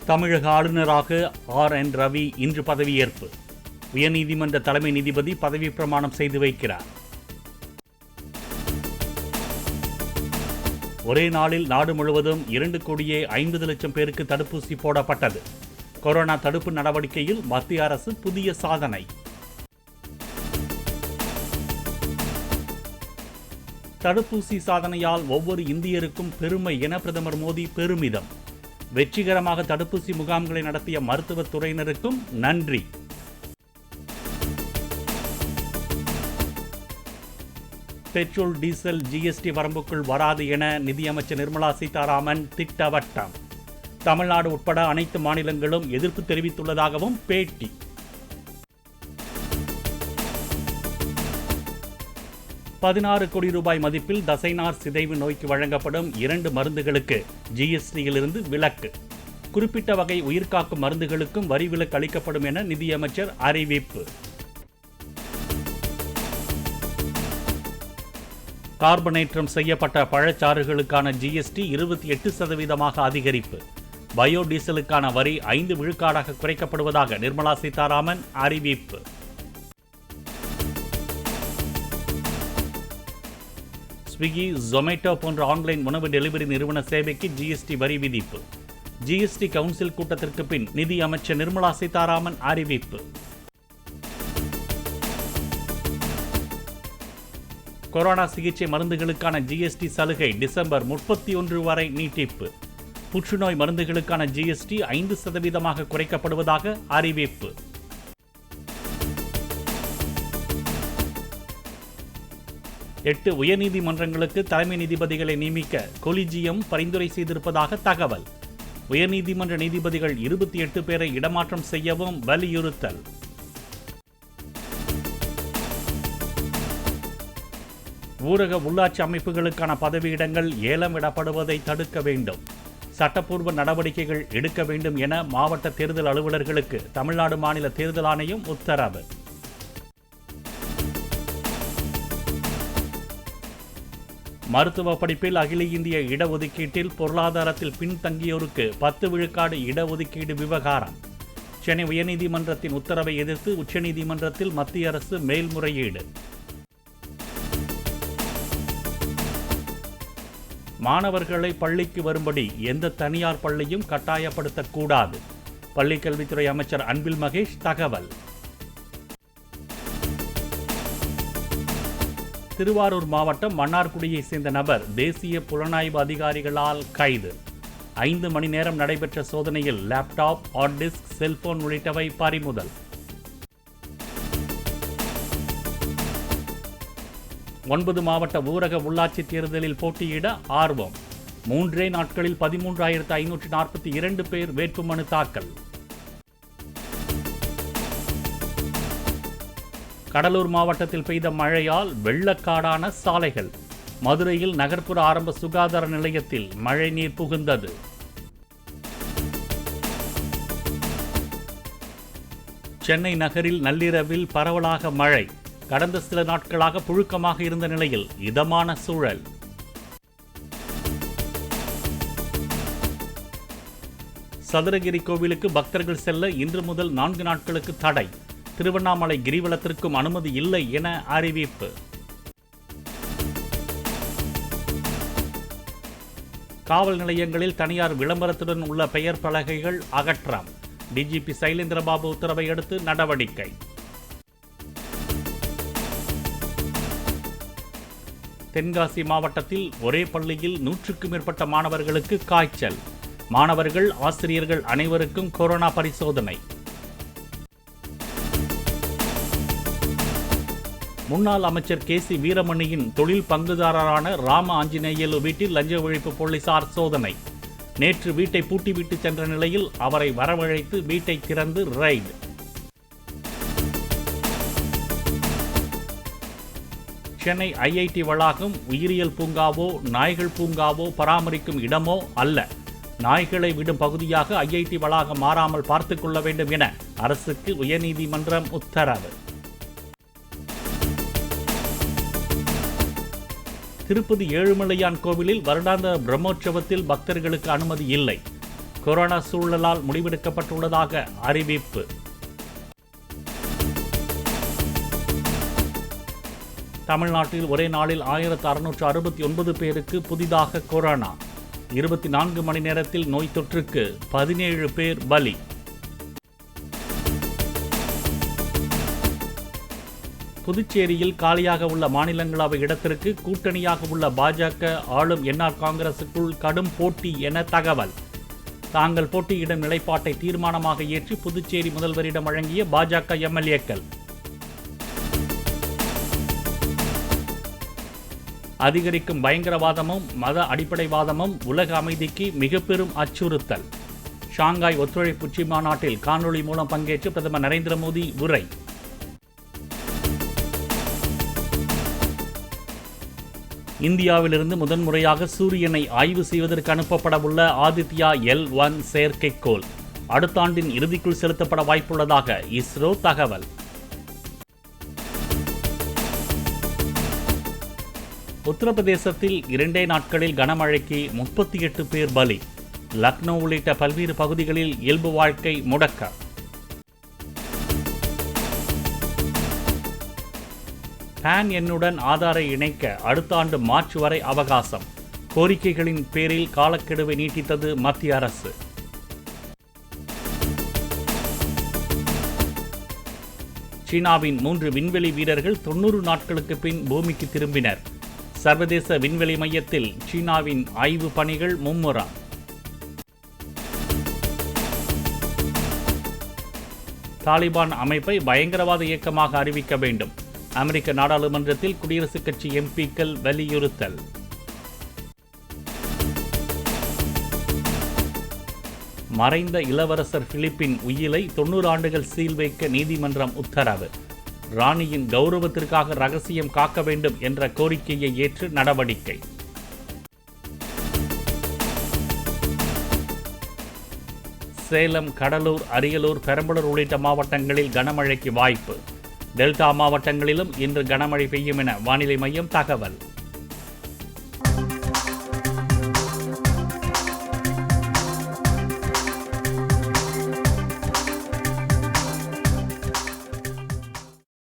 தமிழக ஆளுநராக RN ரவி இன்று பதவியேற்பு. உயர்நீதிமன்ற தலைமை நீதிபதி பதவி பிரமாணம் செய்து வைக்கிறார். ஒரே நாளில் நாடு முழுவதும் 2,50,00,000 பேருக்கு தடுப்பூசி போடப்பட்டது. கொரோனா தடுப்பு நடவடிக்கையில் மத்திய அரசு புதிய சாதனை. தடுப்பூசி சாதனையால் ஒவ்வொரு இந்தியருக்கும் பெருமை என பிரதமர் மோடி பெருமிதம். வெற்றிகரமாக தடுப்பூசி முகாம்களை நடத்திய மருத்துவத் துறையினருக்கும் நன்றி. பெட்ரோல் டீசல் GST வரம்புக்குள் வராது என நிதியமைச்சர் நிர்மலா சீதாராமன் திட்டவட்டம். தமிழ்நாடு உட்பட அனைத்து மாநிலங்களும் எதிர்ப்பு தெரிவித்துள்ளதாகவும் பேட்டி. ₹16 கோடி மதிப்பில் தசைநார் சிதைவு நோய்க்கு வழங்கப்படும் 2 மருந்துகளுக்கு GSTயிலிருந்து விலக்கு. குறிப்பிட்ட வகை உயிர்காக்கும் மருந்துகளுக்கும் வரி விலக்கு அளிக்கப்படும் என நிதியமைச்சர் அறிவிப்பு. கார்பனேற்றம் செய்யப்பட்ட பழச்சாறுகளுக்கான GST 28% அதிகரிப்பு. பயோடீசலுக்கான வரி 5 விழுக்காடாக குறைக்கப்படுவதாக நிர்மலா சீதாராமன் அறிவிப்பு. ஸ்விக்கி, ஜொமேட்டோ போன்ற ஆன்லைன் உணவு டெலிவரி நிறுவன சேவைக்கு GST வரி விதிப்பு. GST கவுன்சில் கூட்டத்திற்கு பின் நிதி அமைச்சர் நிர்மலா சீதாராமன் அறிவிப்பு. கொரோனா சிகிச்சை மருந்துகளுக்கான GST சலுகை டிசம்பர் 31 வரை நீட்டிப்பு. புற்றுநோய் மருந்துகளுக்கான GST 5% குறைக்கப்படுவதாக அறிவிப்பு. எட்டு உயர்நீதிமன்றங்களுக்கு தலைமை நீதிபதிகளை நியமிக்க கொலிஜியம் பரிந்துரை செய்திருப்பதாக தகவல். உயர்நீதிமன்ற நீதிபதிகள் 28 பேரை இடமாற்றம் செய்யவும் வலியுறுத்தல். ஊரக உள்ளாட்சி அமைப்புகளுக்கான பதவியிடங்கள் ஏலம் விடப்படுவதை தடுக்க வேண்டும். சட்டப்பூர்வ நடவடிக்கைகள் எடுக்க வேண்டும் என மாவட்ட தேர்தல் அலுவலர்களுக்கு தமிழ்நாடு மாநில தேர்தல் ஆணையம் உத்தரவு. மருத்துவ படிப்பில் அகில இந்திய இடஒதுக்கீட்டில் பொருளாதாரத்தில் பின்தங்கியோருக்கு 10 விழுக்காடு இடஒதுக்கீடு விவகாரம். சென்னை உயர்நீதிமன்றத்தின் உத்தரவை எதிர்த்து உச்சநீதிமன்றத்தில் மத்திய அரசு மேல்முறையீடு. மாணவர்களை பள்ளிக்கு வரும்படி எந்த தனியார் பள்ளியும் கட்டாயப்படுத்தக்கூடாது. பள்ளிக்கல்வித்துறை அமைச்சர் அன்பில் மகேஷ் தகவல். திருவாரூர் மாவட்டம் மன்னார்குடியைச் சேர்ந்த நபர் தேசிய புலனாய்வு அதிகாரிகளால் கைது. 5 மணி நேரம் நடைபெற்ற சோதனையில் லேப்டாப், ஹார்ட் டிஸ்க், செல்போன் உள்ளிட்டவை பறிமுதல். 9 மாவட்ட ஊரக உள்ளாட்சி தேர்தலில் போட்டியிட ஆர்வம். 3 நாட்களில் 13,542 பேர் வேட்புமனு தாக்கல். கடலூர் மாவட்டத்தில் பெய்த மழையால் வெள்ளக்காடான சாலைகள். மதுரையில் நகர்ப்புற ஆரம்ப சுகாதார நிலையத்தில் மழைநீர் புகுந்தது. சென்னை நகரில் நள்ளிரவில் பரவலாக மழை. கடந்த சில நாட்களாக புழுக்கமாக இருந்த நிலையில் இதமான சூழல். சதுரகிரி கோவிலுக்கு பக்தர்கள் செல்ல இன்று முதல் 4 நாட்களுக்கு தடை. திருவண்ணாமலை கிரிவலத்திற்கும் அனுமதி இல்லை என அறிவிப்பு. காவல் நிலையங்களில் தனியார் விளம்பரத்துடன் உள்ள பெயர் பலகைகள் அகற்றம். DGP சைலேந்திரபாபு உத்தரவை அடுத்து நடவடிக்கை. தென்காசி மாவட்டத்தில் ஒரே பள்ளியில் 100க்கும் மேற்பட்ட மாணவர்களுக்கு காய்ச்சல். மாணவர்கள், ஆசிரியர்கள் அனைவருக்கும் கொரோனா பரிசோதனை. முன்னாள் அமைச்சர் KC வீரமணியின் தொழில் பங்குதாரரான ராம ஆஞ்சநேயலு வீட்டில் லஞ்ச ஒழிப்பு போலீசார் சோதனை. நேற்று வீட்டை பூட்டிவிட்டு சென்ற நிலையில் அவரை வரவழைத்து வீட்டை திறந்து ரைடு. சென்னை IIT வளாகம் உயிரியல் பூங்காவோ நாய்கள் பூங்காவோ பராமரிக்கும் இடமோ அல்ல. நாய்களை விடும் பகுதியாக IIT வளாகம் மாறாமல் பார்த்துக் கொள்ள வேண்டும் என அரசுக்கு உயர்நீதிமன்றம் உத்தரவு. திருப்பதி ஏழுமலையான் கோவிலில் வருடாந்த பிரம்மோற்சவத்தில் பக்தர்களுக்கு அனுமதி இல்லை. கொரோனா சூழலால் முடிவெடுக்கப்பட்டுள்ளதாக அறிவிப்பு. தமிழ்நாட்டில் ஒரே நாளில் 1669 பேருக்கு புதிதாக கொரோனா. 24 மணி நேரத்தில் நோய் தொற்றுக்கு 17 பேர் பலி. புதுச்சேரியில் காலியாக உள்ள மாநிலங்களவை இடத்திற்கு கூட்டணியாக உள்ள பாஜக ஆளும் என்ஆர் காங்கிரசுக்குள் கடும் போட்டி என தகவல். தாங்கள் போட்டியிடும் நிலைப்பாட்டை தீர்மானமாக ஏற்றி புதுச்சேரி முதல்வரிடம் வழங்கிய பாஜக எம்எல்ஏக்கள். அதிகரிக்கும் பயங்கரவாதமும் மத அடிப்படைவாதமும் உலக அமைதிக்கு மிக பெரும் அச்சுறுத்தல். ஷாங்காய் ஒத்துழைப்பு உச்சி மாநாட்டில் காணொலி மூலம் பங்கேற்று பிரதமர் நரேந்திர மோடி உரை. இந்தியாவிலிருந்து முதன்முறையாக சூரியனை ஆய்வு செய்வதற்கு அனுப்பப்படவுள்ள ஆதித்யா L1 செயற்கைக்கோள் அடுத்த ஆண்டின் இறுதிக்குள் செலுத்தப்பட வாய்ப்புள்ளதாக இஸ்ரோ தகவல். உத்தரப்பிரதேசத்தில் 2 நாட்களில் கனமழைக்கு 38 பேர் பலி. லக்னோ உள்ளிட்ட பல்வேறு பகுதிகளில் இயல்பு வாழ்க்கை முடக்கம். பான் எண்ணுடன் ஆதாரை இணைக்க அடுத்த ஆண்டு மார்ச் வரை அவகாசம். கோரிக்கைகளின் பேரில் காலக்கெடுவை நீட்டித்தது மத்திய அரசு. சீனாவின் 3 விண்வெளி வீரர்கள் 90 நாட்களுக்கு பின் பூமிக்கு திரும்பினர். சர்வதேச விண்வெளி மையத்தில் சீனாவின் ஆய்வு பணிகள் மும்முரம். தாலிபான் அமைப்பை பயங்கரவாத இயக்கமாக அறிவிக்க வேண்டும். அமெரிக்க நாடாளுமன்றத்தில் குடியரசுக் கட்சி எம்பிக்கள் வலியுறுத்தல். மறைந்த இளவரசர் பிலிப்பின் உயிலை 90 ஆண்டுகள் சீல் வைக்க நீதிமன்றம் உத்தரவு. ராணியின் கௌரவத்திற்காக ரகசியம் காக்க வேண்டும் என்ற கோரிக்கையை ஏற்று நடவடிக்கை. சேலம், கடலூர், அரியலூர், பெரம்பலூர் உள்ளிட்ட மாவட்டங்களில் கனமழைக்கு வாய்ப்பு. டெல்டா மாவட்டங்களிலும் இன்று கனமழை பெய்யும் என வானிலை மையம் தகவல்.